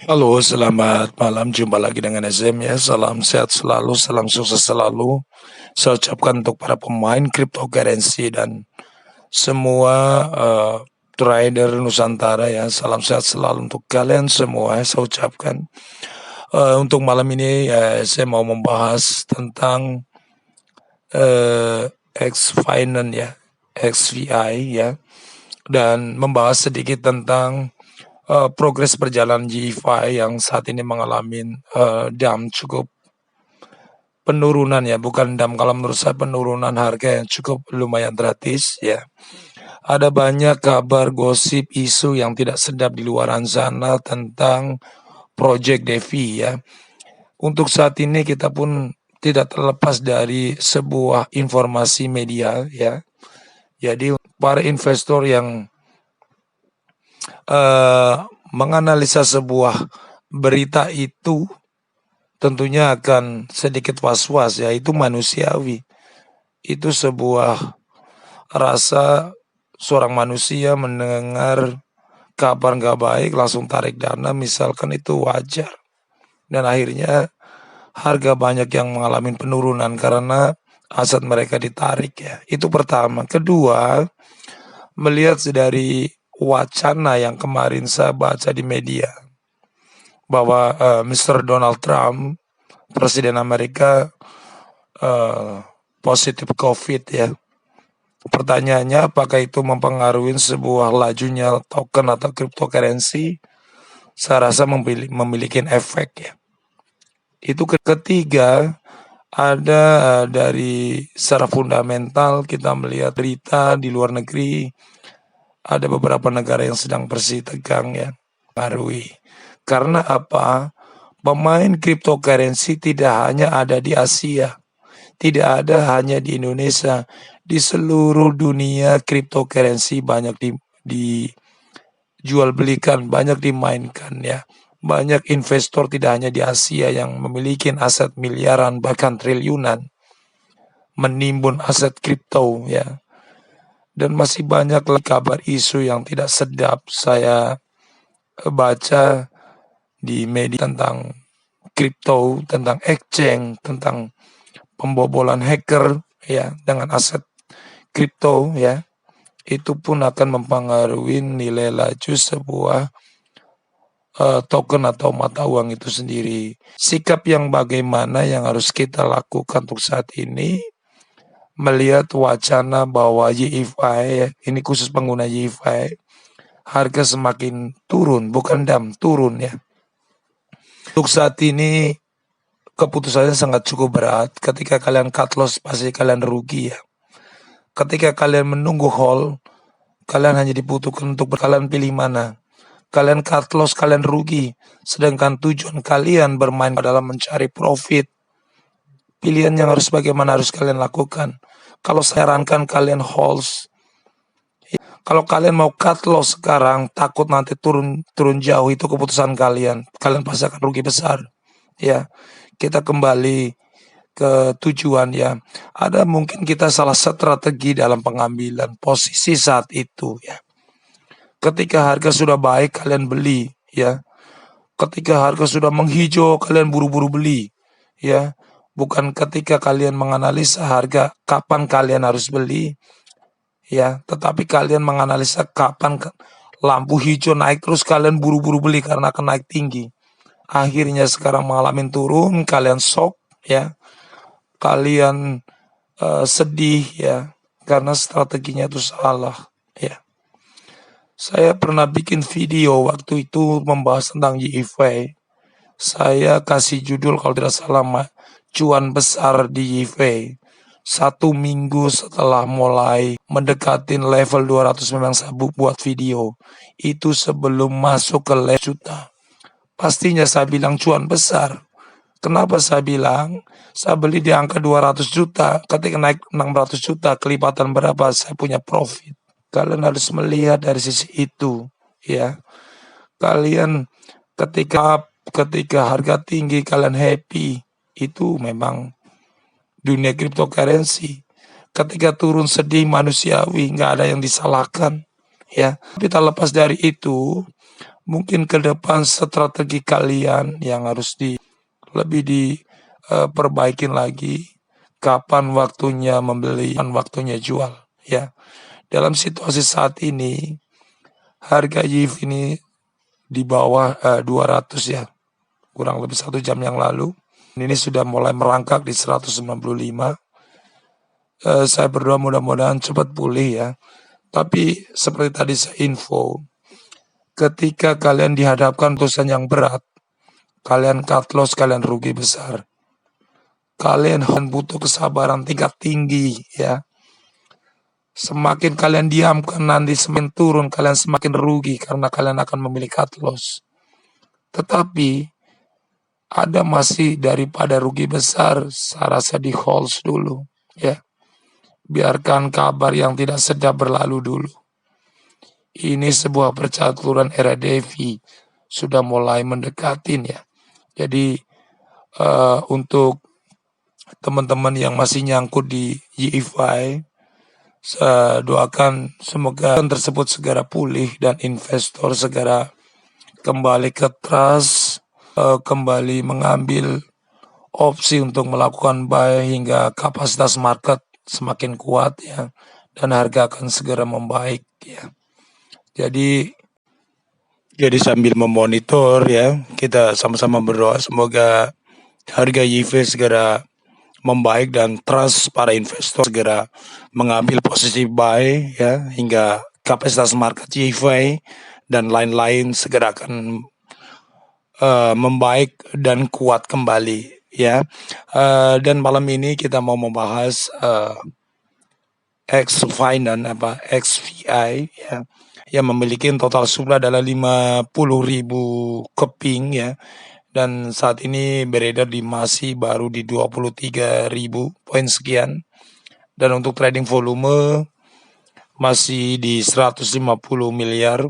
Halo, selamat malam. Jumpa lagi dengan SM ya. Salam sehat selalu, salam sukses selalu. Saya ucapkan untuk para pemain cryptocurrency dan semua trader Nusantara ya. Salam sehat selalu untuk kalian semua. Saya ucapkan. Untuk malam ini saya mau membahas tentang X Finance ya, XVI ya, dan membahas sedikit tentang progres perjalanan GFI yang saat ini mengalami dam cukup penurunan ya, bukan dam, kalau menurut saya penurunan harga yang cukup lumayan drastis ya. Ada banyak kabar, gosip, isu yang tidak sedap di luar sana tentang Project Devi ya. Untuk saat ini kita pun tidak terlepas dari sebuah informasi media ya. Jadi para investor yang menganalisa sebuah berita itu tentunya akan sedikit was-was ya, itu manusiawi. Itu sebuah rasa seorang manusia mendengar kabar nggak baik langsung tarik dana misalkan, itu wajar. Dan akhirnya harga banyak yang mengalami penurunan karena aset mereka ditarik ya. Itu pertama. Kedua, melihat dari wacana yang kemarin saya baca di media bahwa Mr. Donald Trump, Presiden Amerika, positif COVID ya. Pertanyaannya, apakah itu mempengaruhi sebuah lajunya token atau cryptocurrency? Saya rasa memiliki efek ya. Itu ketiga, ada dari secara fundamental kita melihat berita di luar negeri, ada beberapa negara yang sedang bersih tegang ya, pengaruhi. Karena apa? Pemain cryptocurrency tidak hanya ada di Asia, tidak ada hanya di Indonesia, di seluruh dunia cryptocurrency banyak dijual belikan, banyak dimainkan ya. Banyak investor tidak hanya di Asia yang memiliki aset miliaran bahkan triliunan menimbun aset kripto ya. Dan masih banyak kabar isu yang tidak sedap saya baca di media tentang kripto, tentang exchange, tentang pembobolan hacker ya dengan aset kripto ya. Itu pun akan mempengaruhi nilai laju sebuah token atau mata uang itu sendiri. Sikap yang bagaimana yang harus kita lakukan untuk saat ini, melihat wacana bahwa YFI, ini khusus pengguna YFI, harga semakin turun, bukan dam, turun ya. Untuk saat ini keputusannya sangat cukup berat. Ketika kalian cut loss pasti kalian rugi ya. Ketika kalian menunggu hold, kalian hanya dibutuhkan untuk kalian pilih mana. Kalian cut loss, kalian rugi. Sedangkan tujuan kalian bermain adalah mencari profit. Pilihan yang harus bagaimana harus kalian lakukan. Kalau saya sarankan kalian hold. Kalau kalian mau cut loss sekarang, takut nanti turun jauh, itu keputusan kalian. Kalian pasti akan rugi besar. Ya, kita kembali ke tujuan ya. Ada mungkin kita salah strategi dalam pengambilan posisi saat itu ya. Ketika harga sudah baik kalian beli ya. Ketika harga sudah menghijau kalian buru-buru beli ya. Bukan ketika kalian menganalisa harga kapan kalian harus beli ya, tetapi kalian menganalisa kapan lampu hijau naik terus kalian buru-buru beli karena akan naik tinggi. Akhirnya sekarang mengalami turun, kalian shock ya. Kalian sedih ya karena strateginya itu salah ya. Saya pernah bikin video waktu itu membahas tentang YFI. Saya kasih judul kalau tidak salah, cuan besar di YFI. 1 minggu setelah mulai mendekatin level 200 memang saya buat video. Itu sebelum masuk ke level juta. Pastinya saya bilang cuan besar. Kenapa saya bilang? Saya beli di angka 200 juta. Ketika naik 600 juta, kelipatan berapa saya punya profit. Kalian harus melihat dari sisi itu ya. Kalian ketika harga tinggi kalian happy, itu memang dunia cryptocurrency. Ketika turun sedih, manusiawi, nggak ada yang disalahkan ya. Tapi tak lepas dari itu, mungkin ke depan strategi kalian yang harus lebih diperbaikin lagi. Kapan waktunya membeli, kapan waktunya jual, ya. Dalam situasi saat ini, harga YIF ini di bawah 200 ya, kurang lebih 1 jam yang lalu. Ini sudah mulai merangkak di 195. Saya berdoa mudah-mudahan cepat pulih ya. Tapi seperti tadi saya info, ketika kalian dihadapkan putusan yang berat, kalian cut loss, kalian rugi besar. Kalian butuh kesabaran tingkat tinggi ya. Semakin kalian diamkan, nanti semakin turun, kalian semakin rugi karena kalian akan memilih cut loss. Tetapi ada masih daripada rugi besar, saya rasa di hold dulu ya. Biarkan kabar yang tidak sedap berlalu dulu. Ini sebuah percaturan era Devi sudah mulai mendekatin ya. Jadi untuk teman-teman yang masih nyangkut di YIFI, saya doakan semoga tersebut segera pulih dan investor segera kembali ke trust, kembali mengambil opsi untuk melakukan buy hingga kapasitas market semakin kuat ya, dan harga akan segera membaik ya. Jadi sambil memonitor ya, kita sama-sama berdoa semoga harga YIF segera membaik dan trust para investor segera mengambil posisi buy ya, hingga kapasitas market YIF dan lain-lain segera akan membaik dan kuat kembali ya. Dan malam ini kita mau membahas XVI ya, yang memiliki total supply adalah 50.000 keping ya, dan saat ini beredar masih baru di 23.000 poin sekian, dan untuk trading volume masih di 150 miliar,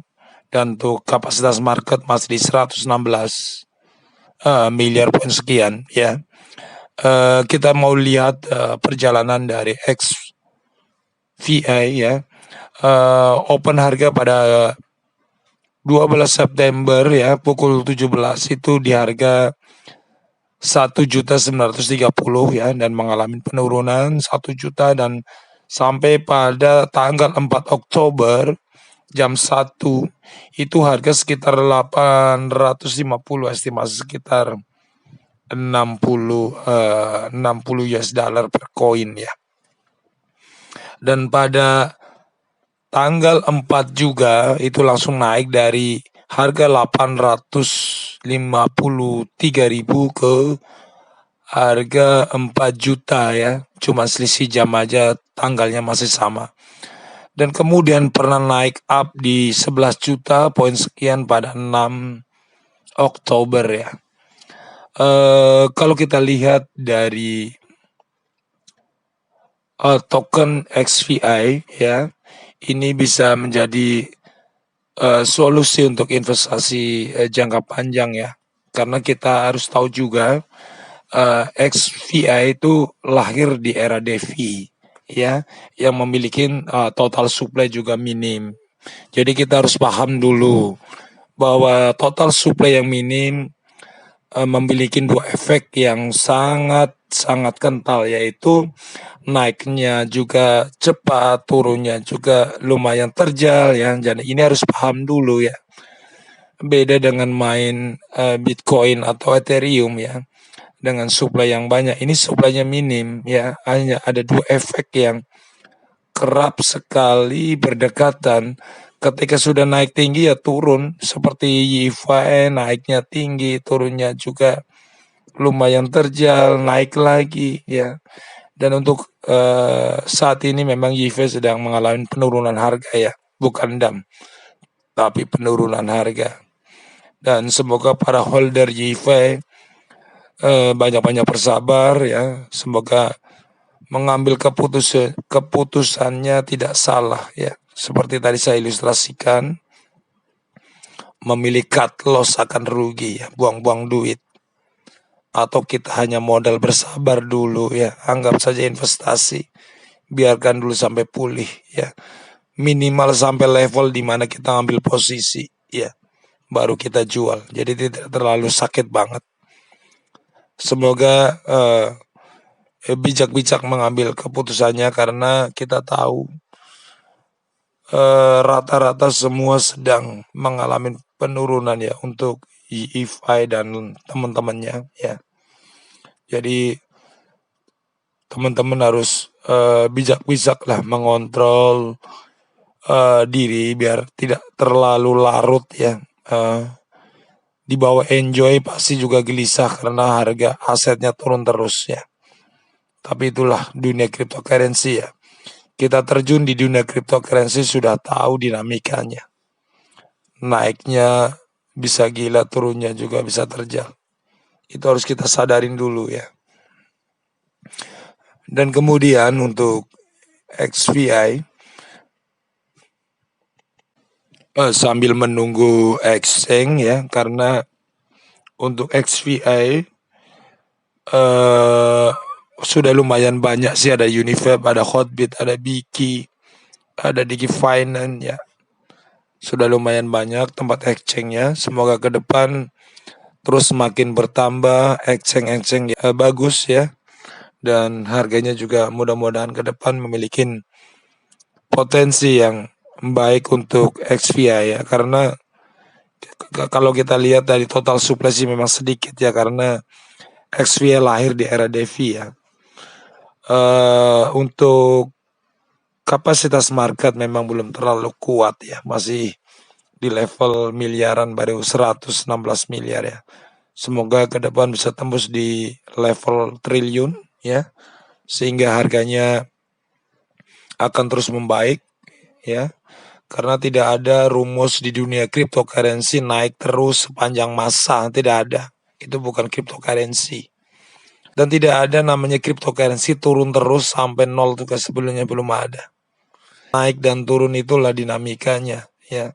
dan untuk kapasitas market masih di 116 miliar poin sekian ya. Kita mau lihat perjalanan dari XVI ya. Open harga pada 12 September ya, pukul 17 itu di harga 1.930 ya, dan mengalami penurunan 1 juta, dan sampai pada tanggal 4 Oktober jam 1 itu harga sekitar 850, estimasi sekitar 60 US dollar per koin ya. Dan pada tanggal 4 juga itu langsung naik dari harga 853.000 ke harga 4 juta ya. Cuma selisih jam aja, tanggalnya masih sama. Dan kemudian pernah naik up di 11 juta poin sekian pada 6 Oktober ya. Kalau kita lihat dari token XVI ya, ini bisa menjadi solusi untuk investasi jangka panjang ya, karena kita harus tahu juga XVI itu lahir di era DeFi ya, yang memiliki total supply juga minim. Jadi kita harus paham dulu bahwa total supply yang minim memiliki dua efek yang sangat kental, yaitu naiknya juga cepat, turunnya juga lumayan terjal ya. Jadi ini harus paham dulu ya. Beda dengan main Bitcoin atau Ethereum ya, dengan supply yang banyak. Ini supply-nya minim ya, hanya ada dua efek yang kerap sekali berdekatan. Ketika sudah naik tinggi ya turun, seperti YIFI naiknya tinggi, turunnya juga lumayan terjal, naik lagi ya. Dan untuk saat ini memang YIFI sedang mengalami penurunan harga ya, bukan DAM, tapi penurunan harga. Dan semoga para holder YIFI banyak-banyak bersabar ya, semoga mengambil keputusannya tidak salah ya. Seperti tadi saya ilustrasikan, memilih cut loss akan rugi ya, buang-buang duit. Atau kita hanya modal bersabar dulu ya, anggap saja investasi, biarkan dulu sampai pulih ya, minimal sampai level di mana kita ambil posisi ya, baru kita jual. Jadi tidak terlalu sakit banget. Semoga bijak-bijak mengambil keputusannya, karena kita tahu rata-rata semua sedang mengalami penurunan ya untuk EFI dan teman-temannya ya. Jadi teman-teman harus bijak-bijak lah mengontrol diri biar tidak terlalu larut ya. Di bawah enjoy pasti juga gelisah karena harga asetnya turun terus ya. Tapi itulah dunia cryptocurrency ya. Kita terjun di dunia cryptocurrency sudah tahu dinamikanya. Naiknya bisa gila, turunnya juga bisa terjal. Itu harus kita sadarin dulu ya. Dan kemudian untuk XVI, sambil menunggu exchange ya, karena untuk XVI sudah lumayan banyak sih, ada Univap, ada Hotbit, ada Biki, ada DigiFinance ya. Sudah lumayan banyak tempat exchange-nya. Semoga ke depan terus semakin bertambah exchange bagus ya. Dan harganya juga mudah-mudahan ke depan memiliki potensi yang baik untuk XVI ya. Karena kalau kita lihat dari total supply sih memang sedikit ya, karena XVI lahir di era DeFi ya. Untuk kapasitas market memang belum terlalu kuat ya, masih di level miliaran, baru 116 miliar ya. Semoga ke depan bisa tembus di level triliun ya, sehingga harganya akan terus membaik ya. Karena tidak ada rumus di dunia cryptocurrency naik terus sepanjang masa, tidak ada. Itu bukan cryptocurrency. Dan tidak ada namanya cryptocurrency turun terus sampai nol, juga sebelumnya belum ada. Naik dan turun itulah dinamikanya ya.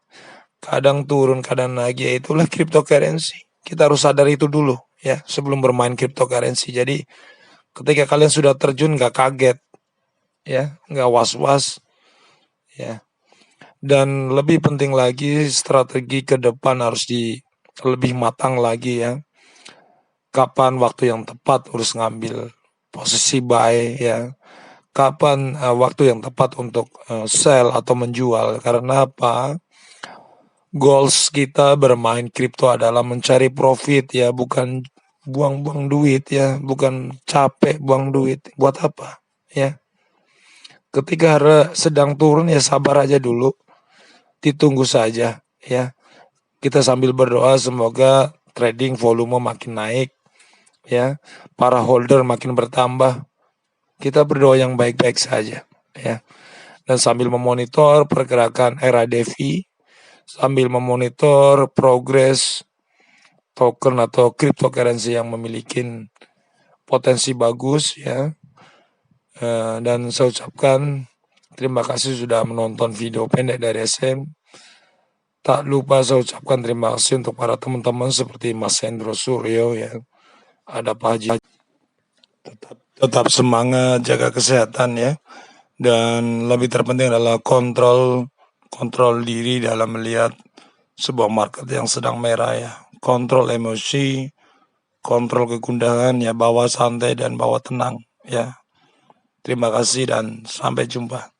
Kadang turun, kadang naik, ya itulah cryptocurrency. Kita harus sadar itu dulu ya sebelum bermain cryptocurrency. Jadi ketika kalian sudah terjun, nggak kaget ya, nggak was-was ya. Dan lebih penting lagi, strategi ke depan harus lebih matang lagi ya. Kapan waktu yang tepat harus ngambil posisi buy ya. Kapan waktu yang tepat untuk sell atau menjual. Karena apa? Goals kita bermain kripto adalah mencari profit ya, bukan buang-buang duit ya, bukan capek buang duit. Buat apa ya? Ketika harga sedang turun ya sabar aja dulu, ditunggu saja ya. Kita sambil berdoa semoga trading volume makin naik ya, para holder makin bertambah. Kita berdoa yang baik-baik saja ya. Dan sambil memonitor pergerakan era DeFi, sambil memonitor progres token atau cryptocurrency yang memiliki potensi bagus ya. Dan saya ucapkan terima kasih sudah menonton video pendek dari SM. Tak lupa saya ucapkan terima kasih untuk para teman-teman seperti Mas Hendro Suryo ya, ada Pak Haji. Tetap semangat, jaga kesehatan ya. Dan lebih terpenting adalah kontrol diri dalam melihat sebuah market yang sedang merah ya. Kontrol emosi, kontrol kegundahan ya, bawa santai dan bawa tenang ya. Terima kasih dan sampai jumpa.